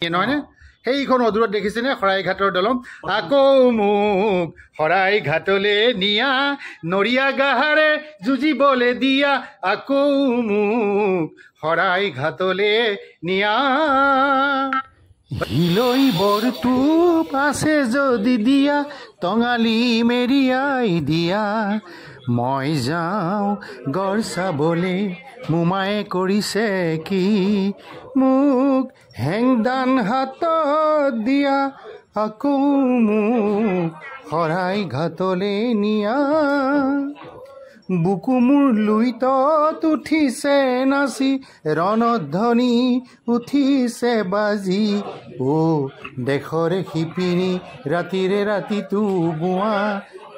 নহয় নে সেইখন অদূৰত দেখিছেনে শৰাইঘাটৰ দলং আকৌ মোক শৰাইঘাটলৈ নিয়া নৰিয়া গাহাৰে যুঁজিবলৈ দিয়া আকৌ মোক শৰাইঘাটলৈ নিয়া হিলৈ বৰটোপ আছে যদি দিয়া টঙালি মেৰিয়াই দিয়া মই যাওঁ গড় চাবলৈ মোমায়ে কৰিছে কি মোক হেংদান হাতত দিয়া আকৌ মোক শৰাইঘাটলৈ নিয়া বুকু মোৰ লুইতত উঠিছে নাচি ৰণধ্বনি উঠিছে বাজি দেশৰে শিপিনী ৰাতিৰে ৰাতিটো বোৱা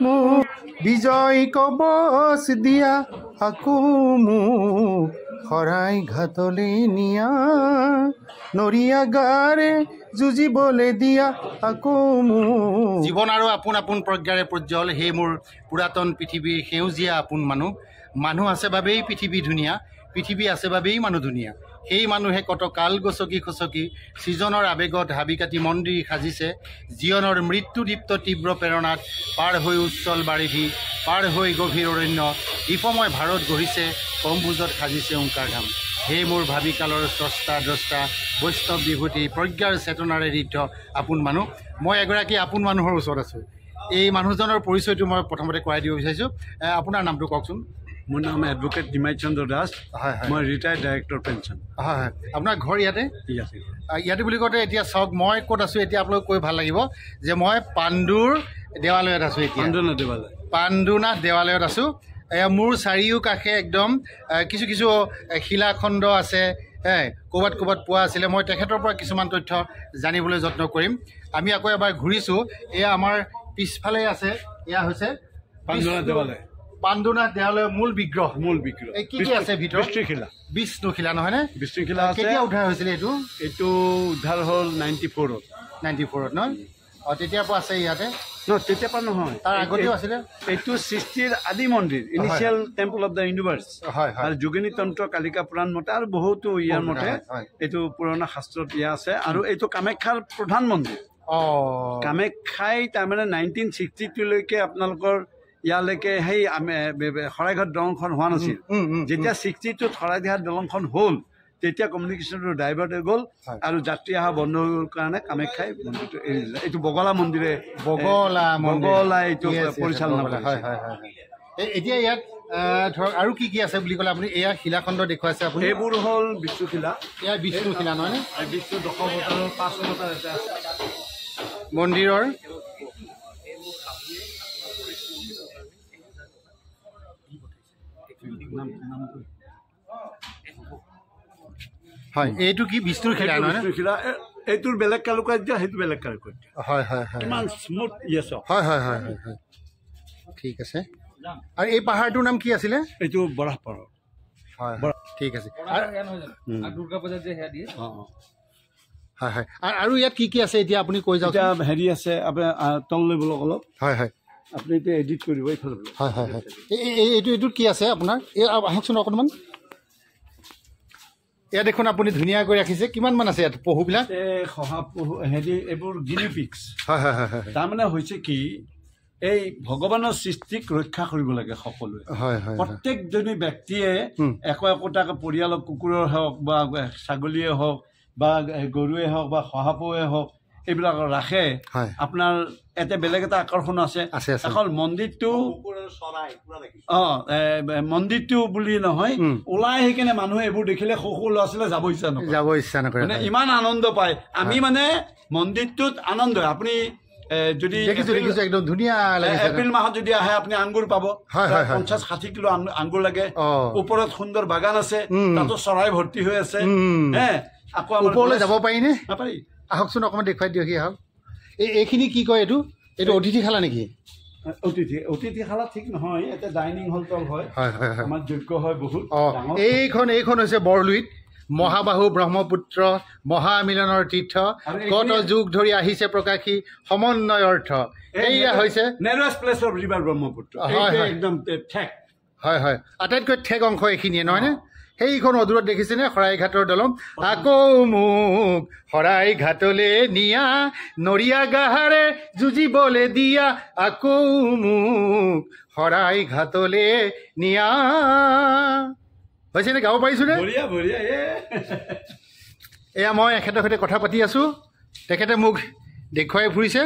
মোক বিজয় কবচ দিয়া আকৌ মোক শৰাইঘাটলৈ নিয়া নৰিয়া গাৰে যুঁজিবলৈ দিয়া আকৌ মোক জীৱন আৰু আপোন আপোন প্ৰজ্ঞাৰে প্ৰজ্বল সেই মোৰ পুৰাতন পৃথিৱীৰ সেউজীয়া আপোন মানুহ আছে বাবেই পৃথিৱী ধুনীয়া পৃথিৱী আছে বাবেই মানুহ ধুনীয়া সেই মানুহে কত কাল গছকি খচকি সৃজনৰ আৱেগত হাবি কাটি মন্দিৰ সাজিছে জীৱনৰ মৃত্যুদীপ্ত তীব্ৰ প্ৰেৰণাত পাৰ হৈ উচ্চল বাৰিধি পাৰ হৈ গভীৰ অৰণ্য দীপময় ভাৰত গঢ়িছে কম্বুজত সাজিছে ওংকাৰধাম সেই মোৰ ভাবি কালৰ স্ৰষ্টা দ্ৰষ্টা বৈষ্ণৱ বিভূতি প্ৰজ্ঞাৰ চেতনাৰে ঋদ্ধ আপোন মানুহ মই এগৰাকী আপোন মানুহৰ ওচৰত আছোঁ এই মানুহজনৰ পৰিচয়টো মই প্ৰথমতে কৰাই দিব বিচাৰিছোঁ আপোনাৰ নামটো কওকচোন মোৰ নাম এডভোকেট নিমাই চন্দ্ৰ দাস হয় মই ৰিটায়াৰ্ড ডাইৰেক্টৰ পেঞ্চন হয় হয় আপোনাৰ ঘৰ ইয়াতে ইয়াতে বুলি কওঁতে এতিয়া চাওক মই ক'ত আছোঁ এতিয়া আপোনালোক কৈ ভাল লাগিব যে মই পাণ্ডুৰ দেৱালয়ত আছোঁ এতিয়া পাণ্ডুনাথ দেৱালয়ত আছোঁ মোৰ চাৰিওকাষে একদম কিছু কিছু শিলাখণ্ড আছে ক'ৰবাত ক'ৰবাত পোৱা আছিলে মই তেখেতৰ পৰা কিছুমান তথ্য জানিবলৈ যত্ন কৰিম আমি আকৌ এবাৰ ঘূৰিছোঁ এয়া আমাৰ পিছফালে আছে এয়া হৈছে পাণ্ডুনাথ দেৱালয়ৰ মূল বিগ্ৰহ এই কি কি আছে ভিতৰত বিষ্ণুশিলা নহয়নে বিষ্ণুশিলা কেতিয়া উদ্ধাৰ হৈছিলে এইটো উদ্ধাৰ হ'ল 94ত নহয় তেতিয়াৰ পৰা আছে ইয়াতে তেতিয়াৰ পৰা নহয় তাৰ আগতেও আছিলে এইটো সৃষ্টিৰ আদি মন্দিৰ initial temple of the universe হয় আৰু যোগিনী তন্ত্ৰ কালিকা পুৰাণ মতে আৰু বহুতো ইয়াৰ মতে এইটো পুৰণা শাস্ত্ৰত ইয়া আছে আৰু এইটো কামাখ্যাৰ প্ৰধান মন্দিৰ কামাখ্যাই তাৰমানে 1962লৈকে আপোনালোকৰ ইয়ালৈকে সেই শৰাইঘাট দলংখন হোৱা নাছিল যেতিয়া 62ত শৰাইঘাট দলংখন হ'ল তেতিয়া কমিউনিকেশ্যনটো ডাইভাৰ্ট হৈ গ'ল আৰু যাত্ৰী অহা বন্ধ হৈ গ'ল কাৰণে কামাখ্যাই মন্দিৰটো এৰি দিলে এইটো বগলা মন্দিৰে এইটো পৰিচালনা কৰে এতিয়া ইয়াত ধৰক আৰু কি কি আছে বুলি ক'লে আপুনি এয়া শিলাখণ্ড দেখুৱাইছে আপুনি এইবোৰ হ'ল বিষ্ণুশিলা এয়া বিষ্ণুশিলা নহয়নে বিষ্ণু 10 বছৰৰ 5 বছৰ এটা আছে মন্দিৰৰ হয় এইটো কি বিষ্ণুশিলা নহয় এইটোৰ বেলেগ কালুকা দিয়া সেইটো বেলেগ কালুকা দিয়া হয় ইমান স্মুথ ইয়েছ হয় ঠিক আছে আৰু এই পাহাৰটোৰ নাম কি আছিলে এইটো বৰাহ পাহাৰ হয় ঠিক আছে দুৰ্গা পূজাত যে সেয়া দিয়ে হয় আৰু ইয়াত কি কি আছে এতিয়া আপুনি কৈ যাওক হেৰি আছে আপোনাৰ তল লেভেল অলপ হয় আপুনি এতিয়া এডিট কৰিব এইফালে হয় এইটোত কি আছে আপোনাৰ এই আহকচোন অকণমান এয়া দেখোন আপুনি ধুনীয়াকৈ ৰাখিছে কিমানমান আছে ইয়াত পহুবিলাক শহাপহু হেৰি এইবোৰ গিনি পিগছ হয় তাৰমানে হৈছে কি এই ভগৱানৰ সৃষ্টিক ৰক্ষা কৰিব লাগে সকলোৱে প্ৰত্যেকজনী ব্যক্তিয়ে একোটাকৈ পৰিয়ালৰ কুকুৰৰ হওক বা ছাগলীয়ে হওক বা গৰুৱে হওক বা শহাপহুৱে হওক এইবিলাক ৰাখে আপোনাৰ এটা বেলেগ এটা আকৰ্ষণ আছে অকল মন্দিৰটো মন্দিৰটো বুলি নহয় ওলাই আহি কিনে মানুহে এইবোৰ দেখিলে সৰু ল'ৰা ছোৱালীয়ে যাব ইচ্ছা নকৰে মানে ইমান আনন্দ পায় আমি মানে মন্দিৰটোত আনন্দ আপুনি যদি একদম ধুনীয়া এপ্ৰিল মাহত যদি আহে আপুনি আঙ্গুৰ পাব 50-60 কিলো আঙ্গুৰ লাগে ওপৰত সুন্দৰ বাগান আছে তাতো চৰাই ভৰ্তি হৈ আছে আকৌ ওপৰলৈ যাব পাৰিনে নাপাৰি আহকচোন অকণমান দেখুৱাই দিয়ক আহক এইখিনি কি কয় এইটো অতিথিশালা নেকি অতিথিশালা ঠিক নহয় এটা ডাইনিং হল তল হয় আমাৰ যোগ্য হয় বহুত এইখন হৈছে বৰলুইত মহাবাহু ব্ৰহ্মপুত্ৰ মহামিলনৰ তীৰ্থ কত যুগ ধৰি আহিছে প্ৰকাশী সমন্বয় অৰ্থ এইয়া হৈছে নেৰৱেষ্ট প্লেচ অফ ৰিভাৰ ব্ৰহ্মপুত্ৰ একদম ঠেক হয় আটাইতকৈ ঠেক অংশ এইখিনিয়ে নহয়নে সেইখন অদূৰত দেখিছেনে শৰাইঘাটৰ দলং আকৌ মোক শৰাইঘাটলৈ নিয়া নৰিয়া গাহাৰে যুঁজিবলৈ দিয়া আকৌ মোক শৰাইঘাটলৈ নিয়া হৈছেনে গাব পাৰিছোঁনে এয়া মই এখেতৰ সৈতে কথা পাতি আছোঁ তেখেতে মোক দেখুৱাই ফুৰিছে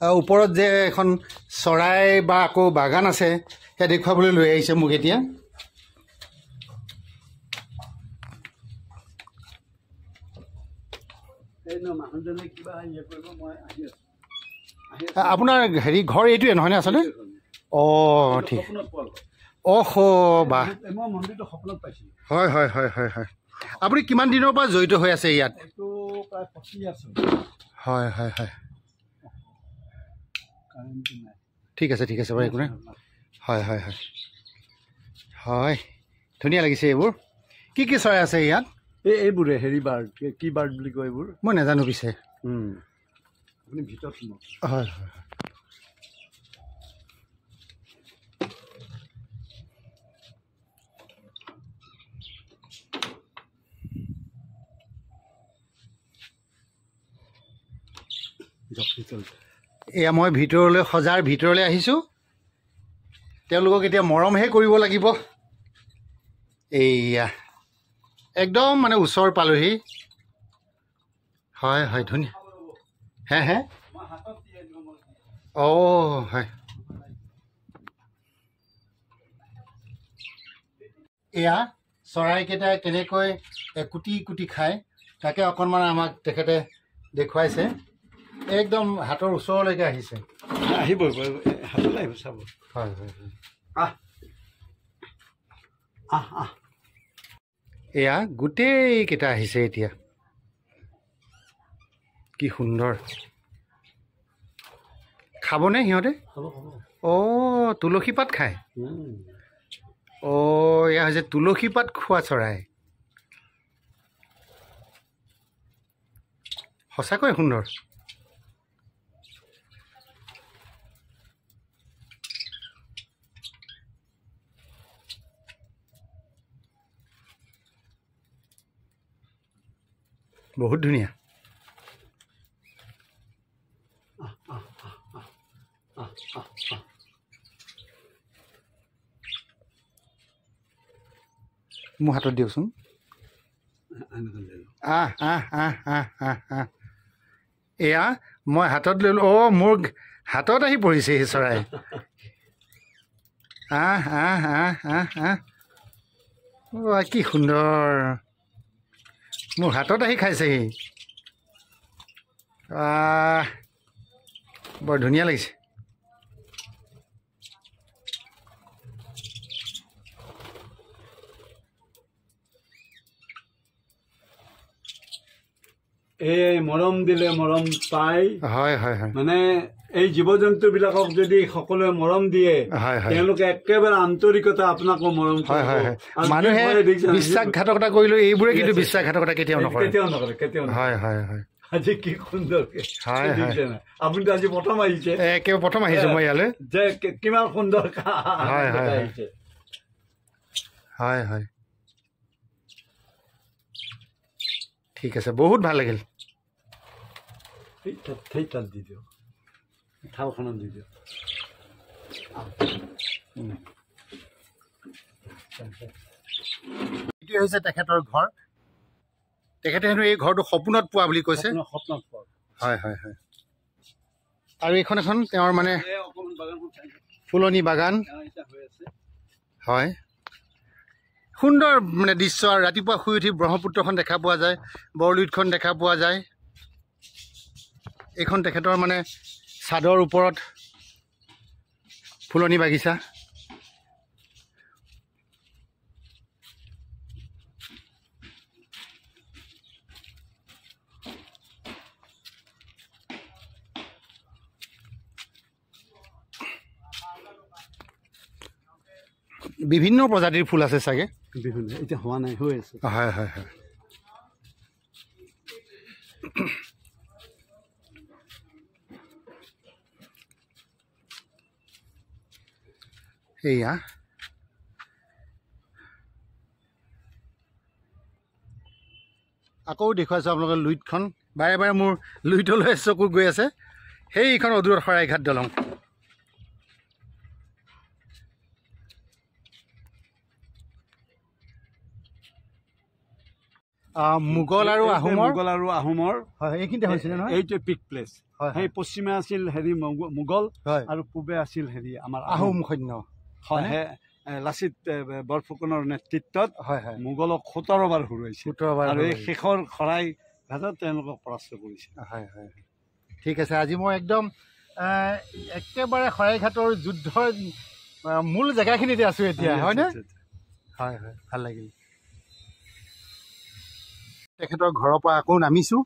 ওপৰত যে এখন চৰাই বা আকৌ বাগান আছে সেয়া দেখুৱাবলৈ লৈ আহিছে মোক এতিয়া আপোনাৰ হেৰি ঘৰ এইটোৱে নহয়নে আচলতে অঁ ঠিক অহ বাহ হয় হয় হয় হয় হয় আপুনি কিমান দিনৰ পৰা জড়িত হৈ আছে ইয়াত হয় হয় হয় ঠিক আছে বাৰু একো নাই হয় হয় হয় হয় ধুনীয়া লাগিছে এইবোৰ কি কি চৰাই আছে ইয়াত এইবোৰে হেৰি বাৰ্ড কি বাৰ্ড বুলি কয় এইবোৰ মই নাজানো পিছে আপুনি ভিতৰত হয় হয় এয়া মই ভিতৰলৈ সজাৰ ভিতৰলৈ আহিছোঁ তেওঁলোকক এতিয়া মৰমহে কৰিব লাগিব এইয়া একদম মানে ওচৰ পালোহি হয় হয় ধুনীয়া হে অঁ হয় এয়া চৰাইকেইটাই কেনেকৈ কুটি কুটি খায় তাকে অকণমান আমাক তেখেতে দেখুৱাইছে একদম হাতৰ ওচৰলৈকে আহিছে আহিব হাতলৈ আহিব চাব হয় হয় হয় এয়া গোটেইকেইটা আহিছে এতিয়া কি সুন্দৰ খাবনে সিহঁতে অঁ তুলসী পাত খায় অঁ এয়া হৈছে তুলসী পাত খোৱা চৰাই সঁচাকৈ সুন্দৰ বহুত ধুনীয়া মোৰ হাতত দিয়কচোন এয়া মই হাতত ললোঁ অঁ মোৰ হাতত আহি পৰিছে সেই চৰাই কি সুন্দৰ মোৰ হাতত আহি খাইছেহি বৰ ধুনীয়া লাগিছে এই মৰম দিলে মৰম পায় হয় হয় হয় মানে এই জীৱ জন্তু বিলাকক যদি সকলোৱে মৰম দিয়ে তেওঁলোকে একেবাৰে আন্তৰিকতা আপোনাকো মৰম হয় হয় হয় মানুহে বিশ্বাসঘাতকতা কৰিলেও এইবোৰে কিন্তু বিশ্বাসঘাতকতা কেতিয়াও নকৰে কেতিয়াও হয় হয় হয় আজি কি সুন্দৰকে আপুনিতো আজি প্ৰথম আহিছে একেবাৰে প্ৰথম আহিছো মই ইয়ালৈ যে কিমান সুন্দৰ আহিছে হয় হয় ঠিক আছে বহুত ভাল লাগিল তাত দি দিয়ক থালখনত দি দিয়ক এইটোৱে হৈছে তেখেতৰ ঘৰ তেখেতে হেনো এই ঘৰটো সপোনত পোৱা বুলি কৈছে হয় হয় হয় আৰু এইখন এখন তেওঁৰ মানে ফুলনি বাগান হয় সুন্দৰ মানে দৃশ্য আৰু ৰাতিপুৱা শুই উঠি ব্ৰহ্মপুত্ৰখন দেখা পোৱা যায় বৰলুইতখন দেখা পোৱা যায় এইখন তেখেতৰ মানে ছাদৰ ওপৰত ফুলনি বাগিচা বিভিন্ন প্ৰজাতিৰ ফুল আছে চাগে এতিয়া হোৱা নাই হৈ আছে হয় হয় হয় এয়া আকৌ দেখুৱাইছোঁ আপোনালোকে লুইটখন বাৰে বাৰে মোৰ লুইটলৈ চকু গৈ আছে সেইখন অদূৰত শৰাইঘাট দলং মোগল আৰু আহোমৰ হয় এইখিনিতে হৈছিলে নহয় এইটোৱে পিক প্লেচ সেই পশ্চিমে আছিল হেৰি মোগল আৰু পূবে আছিল হেৰি আমাৰ আহোম সৈন্য হয় লাচিত বৰফুকনৰ নেতৃত্বত মোগলক 17 বাৰ হৰুৱাইছে আৰু এই শেষৰ শৰাইঘাটত তেওঁলোকক পৰাস্ত কৰিছে হয় হয় ঠিক আছে আজি মই একদম একেবাৰে শৰাইঘাটৰ যুদ্ধৰ মূল জেগাখিনিতে আছোঁ এতিয়া হয়নে হয় হয় ভাল লাগিল তেখেতৰ ঘৰৰ পৰা আকৌ নামিছোঁ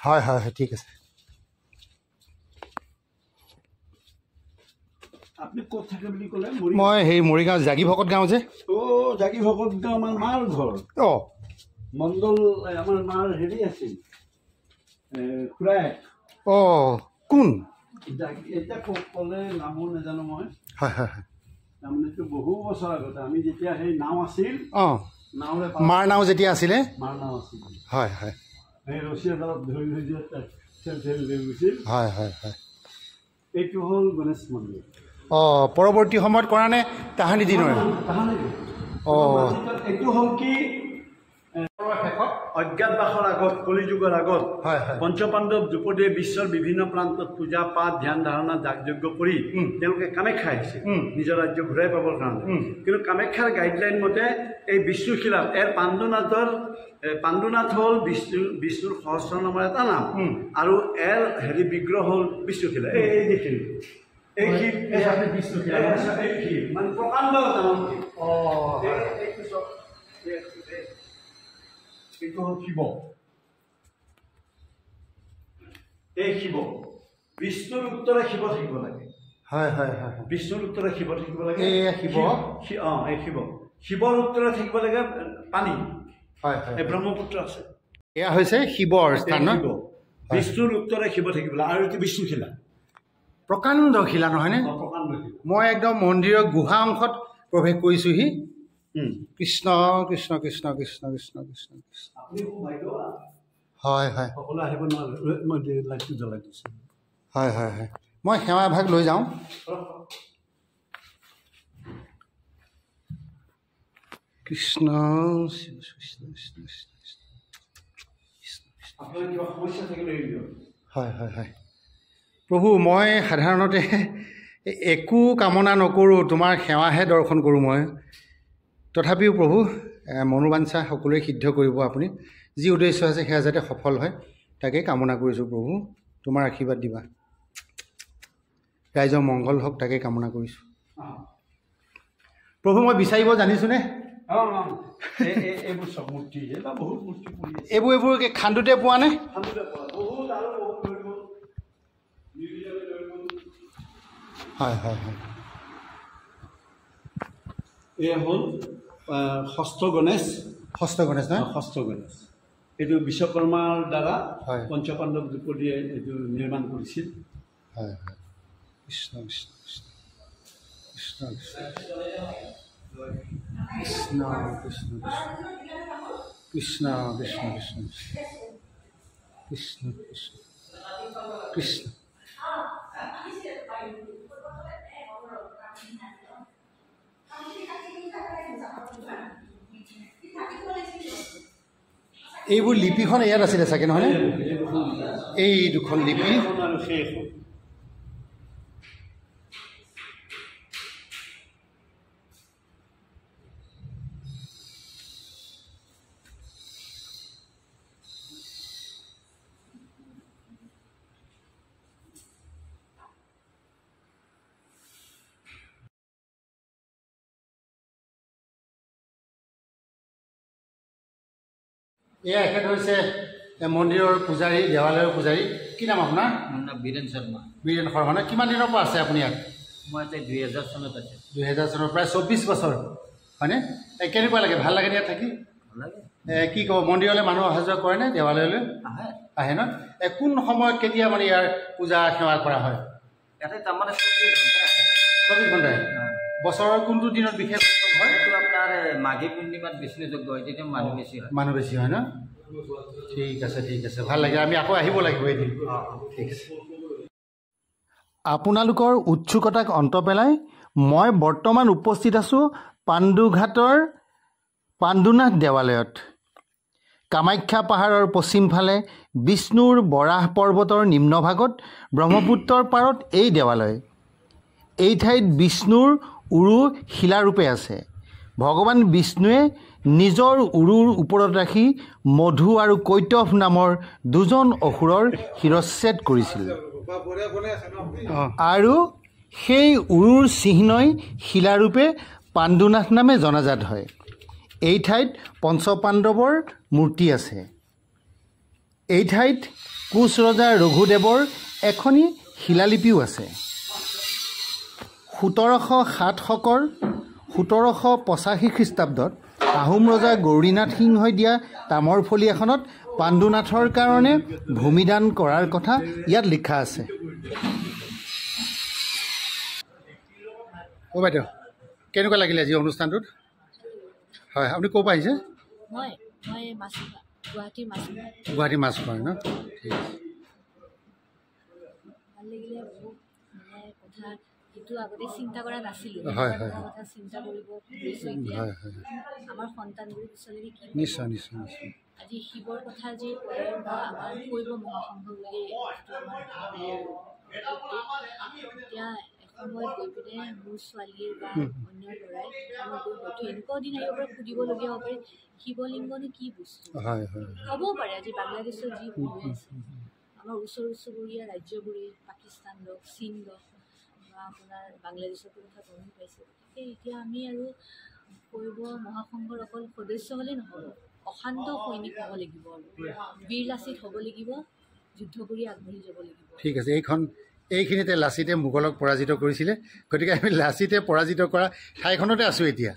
হয় হয় হয় ঠিক আছে আপুনি ক'ত থাকে বুলি ক'লে মই সেই মৰিগাঁও জাগি ভকত গাঁও যে জাগি ভকত গাঁও আমাৰ মাৰ ঘৰ মণ্ডল আমাৰ মাৰ হেৰি আছিল খুৰাই কোন এতিয়া ক'লে নামো নাজানো মই হয় হয় হয় তাৰমানেতো বহু বছৰ আগতে আমি যেতিয়া সেই নাও আছিল নাওৰে মাৰ নাও যেতিয়া আছিলে মাৰ নাও আছিল হয় হয় সেই ৰছী এডালত ধৰি ধৰি যে ঠেল লৈ গৈছিল হয় হয় হয় এইটো হ'ল গণেশ মন্দিৰ পৰৱৰ্তী সময়ত কৰা নে তাহানি দিনৰে এইটো হ'ল কি অজ্ঞাতবাসৰ আগত কলিযুগৰ আগত পঞ্চপাণ্ডৱ দ্ৰুপদীয়ে বিশ্বৰ বিভিন্ন প্ৰান্তত পূজা পাঠ ধ্যান ধাৰণা যাগযজ্ঞ কৰি তেওঁলোকে কামাখ্যা আহিছে নিজৰ ৰাজ্য ঘূৰাই পাবৰ কাৰণে কিন্তু কামাখ্যাৰ গাইডলাইন মতে এই বিষ্ণুশিলাত পাণ্ডুনাথ হ'ল বিষ্ণুৰ সহস্ৰনামৰ এটা নাম আৰু হেৰি বিগ্ৰহ হ'ল বিষ্ণুশিলা এই দেখিল এই শিৱ বিষ্ণুশিলা এই শিৱ মানে প্ৰকাণ্ড এইটো হ'ল শিৱ এই শিৱ বিষ্ণুৰ উত্তৰে শিৱ থাকিব লাগে হয় হয় হয় বিষ্ণুৰ উত্তৰে শিৱ থাকিব লাগে এই শিৱ এই শিৱ শিৱৰ উত্তৰে থাকিব লাগে পানী হয় হয় এই ব্ৰহ্মপুত্ৰ আছে এয়া হৈছে শিৱৰ স্থান বিষ্ণুৰ উত্তৰে শিৱ থাকিব লাগে আৰু এইটো বিষ্ণুশিলা প্ৰকাণ্ড শিলা নহয়নে প্ৰকাণ্ড শিলা মই একদম মন্দিৰৰ গুহা অংশত প্ৰৱেশ কৰিছোঁহি কৃষ্ণ কৃষ্ণ কৃষ্ণ কৃষ্ণ কৃষ্ণ কৃষ্ণ হয় হয় সকলো আহিব নোৱাৰে মই লাইটটো জ্বলাই দিছোঁ হয় হয় হয় মই সেৱা এভাগ লৈ যাওঁ কৃষ্ণ হয় হয় হয় প্ৰভু মই সাধাৰণতে একো কামনা নকৰোঁ তোমাৰ সেৱাহে দৰ্শন কৰোঁ মই তথাপিও প্ৰভু মনোবাঞ্ছা সকলোৱে সিদ্ধ কৰিব আপুনি যি উদ্দেশ্য আছে সেয়া যাতে সফল হয় তাকে কামনা কৰিছোঁ প্ৰভু তোমাৰ আশীৰ্বাদ দিবা ৰাইজৰ মংগল হওক তাকে কামনা কৰিছোঁ প্ৰভু মই বিচাৰিব জানিছোঁনে এইবোৰ খান্দোতে পোৱা নে হয় হয় হয় এয়া হ'ল ষষ্ঠ গণেশ নহয় ষষ্ঠ গণেশ এইটো বিশ্বকৰ্মাৰ দ্বাৰা হয় পঞ্চপাণ্ডৱ দ্ৰুপদীয়ে এইটো নিৰ্মাণ কৰিছিল হয় হয় কৃষ্ণ কৃষ্ণ কৃষ্ণ কৃষ্ণ কৃষ্ণ কৃষ্ণ কৃষ্ণ কৃষ্ণ কৃষ্ণ কৃষ্ণ কৃষ্ণ এইবোৰ লিপিখন ইয়াত আছিলে চাগে নহয়নে এই দুখন লিপি এয়া এখেত হৈছে মন্দিৰৰ পূজাৰী দেৱালয়ৰ পূজাৰী কি নাম আপোনাৰ মোৰ নাম বীৰেণ শৰ্মা বীৰেণ শৰ্মা নহয় কিমান দিনৰ পৰা আছে আপুনি ইয়াত মই এতিয়া 2000 চনত আছোঁ 2000 চনৰ প্ৰায় 24 বছৰ হয়নে কেনেকুৱা লাগে ভাল লাগে ইয়াত থাকি ভাল লাগে কি ক'ব মন্দিৰলৈ মানুহ অহা যোৱা কৰেনে দেৱালয়লৈ আহে ন কোন সময়ত কেতিয়া মানে ইয়াৰ পূজা সেৱা কৰা হয় ইয়াতে তাৰমানে 24 ঘণ্টা বছৰৰ কোনটো দিনত বিশেষ উৎসৱ হয়? এইটো আপোনাৰ মাঘী পূৰ্ণিমাত বিষ্ণুযজ্ঞ হয়, তেতিয়া মানুহ বেছি হয়। মানুহ বেছি হয় ন? ঠিক আছে ভাল লাগে, আমি আকৌ আহিব লাগিব এদিন। ঠিক আছে। আপোনালোকৰ উৎসুকতাক অন্ত পেলাই মই বৰ্তমান উপস্থিত আছোঁ পাণ্ডুঘাটৰ পাণ্ডুনাথ দেৱালয়ত। কামাখ্যা পাহাৰৰ পশ্চিম ফালে বিষ্ণুৰ বৰাহ পৰ্বতৰ নিম্নভাগত ব্ৰহ্মপুত্ৰৰ পাৰত এই দেৱালয়। এই ঠাইত বিষ্ণুৰ উৰু শিলাৰূপে আছে। ভগৱান বিষ্ণুৱে নিজৰ উৰুৰ ওপৰত ৰাখি মধু আৰু কৈতভ নামৰ দুজন অসুৰৰ শিৰচ্ছেদ কৰিছিল আৰু সেই উৰুৰ চিহ্নই শিলাৰূপে পাণ্ডুনাথ নামে জনাজাত হয়। এই ঠাইত পঞ্চপাণ্ডৱৰ মূৰ্তি আছে। এই ঠাইত কোচ ৰজা ৰঘুদেৱৰ এখনি শিলালিপিও আছে। 1707 শকৰ 1785 খ্ৰীষ্টাব্দত আহোম ৰজা গৌৰীনাথ সিংহই দিয়া তামৰ ফলি এখনত পাণ্ডুনাথৰ কাৰণে ভূমিদান কৰাৰ কথা ইয়াত লিখা আছে। অ' বাইদেউ, কেনেকুৱা লাগিলে আজি অনুষ্ঠানটোত? হয়, আপুনি ক'ৰ পৰা আহিছে? গুৱাহাটী মাছখোৱা ন? ঠিক আছে। আগতে চিন্তা কৰা নাছিলোঁ। হয় কথা চিন্তা কৰিব ধৰিছোঁ এতিয়া। আমাৰ সন্তানবোৰ পিছলৈকে কি নিশ্চয় আজি শিৱৰ কথা যি কয় বা আমাৰ শৈৱ মহাসংঘ বুলি এতিয়া এসময়ত গৈ পিনে মোৰ ছোৱালীৰ বা অন্য ল'ৰাই হয়তো এনেকুৱাও দিন আহিব পাৰে সুধিবলগীয়া হ'ব পাৰে শিৱলিংগনো কি বস্তু হ'বও পাৰে। আজি বাংলাদেশৰ যি হৈ আছে, আমাৰ ওচৰ চুবুৰীয়া ৰাজ্যবোৰে পাকিস্তান লওক, চীন লওক বা আপোনাৰ বাংলাদেশৰ কথা গমো পাইছে। গতিকে এতিয়া আমি আৰু শৈৱ মহাসংঘৰ অকল সদস্য হ'লেই নহ'ব, অশান্ত সৈনিক হ'ব লাগিব, বীৰ লাচিত হ'ব লাগিব, যুদ্ধ কৰি আগবাঢ়ি যাব লাগিব। ঠিক আছে। এইখিনিতে লাচিতে মোগলক পৰাজিত কৰিছিলে, গতিকে আমি লাচিতে পৰাজিত কৰা ঠাইখনতে আছোঁ এতিয়া।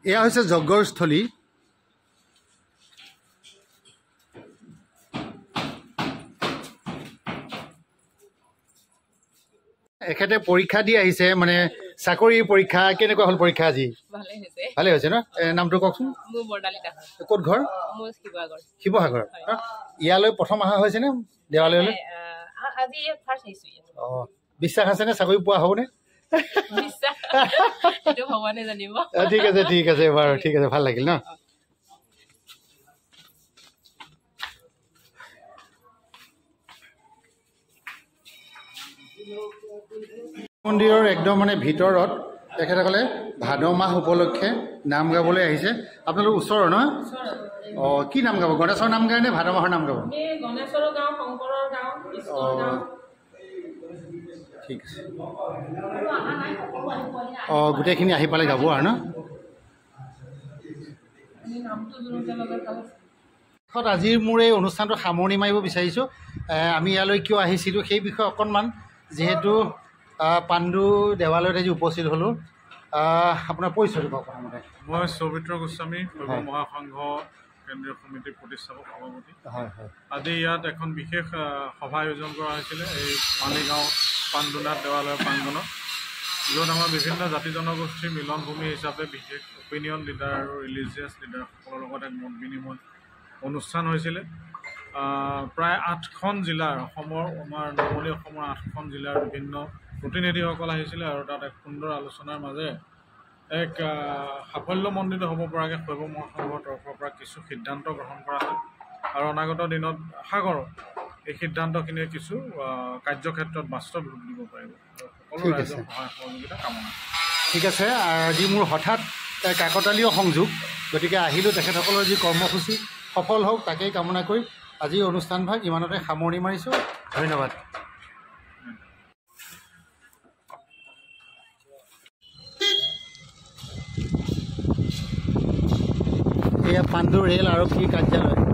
এয়া হৈছে যজ্ঞৰ স্থলী। এখেতে পৰীক্ষা দি আহিছে, মানে চাকৰিৰ পৰীক্ষা। কেনেকুৱা হ'ল পৰীক্ষা আজি? ভালে হৈছে ন? নামটো কওকচোন। ক'ত ঘৰ? শিৱসাগৰ। ইয়ালৈ প্ৰথম অহা হৈছেনে দেৱালয়লৈ? অঁ, বিশ্বাস আছেনে চাকৰি পোৱা হ'বনে? ঠিক আছে বাৰু, ঠিক আছে, ভাল লাগিল ন? মন্দিৰৰ একদম মানে ভিতৰত তেখেতসকলে ভাদ মাহ উপলক্ষে নাম গাবলৈ আহিছে। আপোনালোক ওচৰৰ নহয়? অঁ, কি নাম গাব? গণেশৰ নাম গায় নে ভাদ মাহৰ নাম গাব? অঁ, ঠিক আছে। অঁ, গোটেইখিনি আহি পালে গাব আৰু ন? আজিৰ মোৰ এই অনুষ্ঠানটো সামৰণি মাৰিব বিচাৰিছোঁ। আমি ইয়ালৈ কিয় আহিছিলোঁ সেই বিষয়ে অকণমান, যিহেতু পাণ্ডু দেৱালয়ত আজি উপস্থিত হ'লোঁ। আপোনাৰ পৰিচয়টো কওক প্ৰথমতে। মই সৌমিত্ৰ গোস্বামী, শৈৱ মহাসংঘ কেন্দ্ৰীয় সমিতিৰ প্ৰতিষ্ঠাপক সভাপতি। আজি ইয়াত এখন বিশেষ সভা আয়োজন কৰা হৈছিলে এই পানীগাঁও পাণ্ডুনাথ দেৱালয়ৰ প্ৰাংগণত, য'ত আমাৰ বিভিন্ন জাতি জনগোষ্ঠীৰ মিলনভূমি হিচাপে বিশেষ অপিনিয়ন লিডাৰ আৰু ৰিলিজিয়াছ লিডাৰসকলৰ লগত এক মত বিনিময় অনুষ্ঠান হৈছিলে। প্ৰায় 8খন জিলাৰ, অসমৰ, আমাৰ নামনি অসমৰ 8খন জিলাৰ বিভিন্ন প্ৰতিনিধিসকল আহিছিলে আৰু তাত এক সুন্দৰ আলোচনাৰ মাজেৰে এক সাফল্যমণ্ডিত হ'ব পৰাকৈ শৈৱ মহাসংঘৰ তৰফৰ পৰা কিছু সিদ্ধান্ত গ্ৰহণ কৰা হয় আৰু অনাগত দিনত আশা কৰোঁ এই সিদ্ধান্তখিনিয়ে কিছু কাৰ্যক্ষেত্ৰত বাস্তৱ ৰূপ দিব পাৰিব। সকলো ৰাইজৰ সহায় সহযোগিতা কামনা। ঠিক আছে। আজি মোৰ হঠাৎ কাকতালীয় সংযোগ, গতিকে আহিলোঁ। তেখেতসকলৰ যি কৰ্মসূচী সফল হওক তাকেই কামনা কৰি আজি অনুষ্ঠানভাগ ইমানতে সামৰণি মাৰিছোঁ। ধন্যবাদ। এয়া পাণ্ডু ৰেল আৰক্ষী কাৰ্যালয়।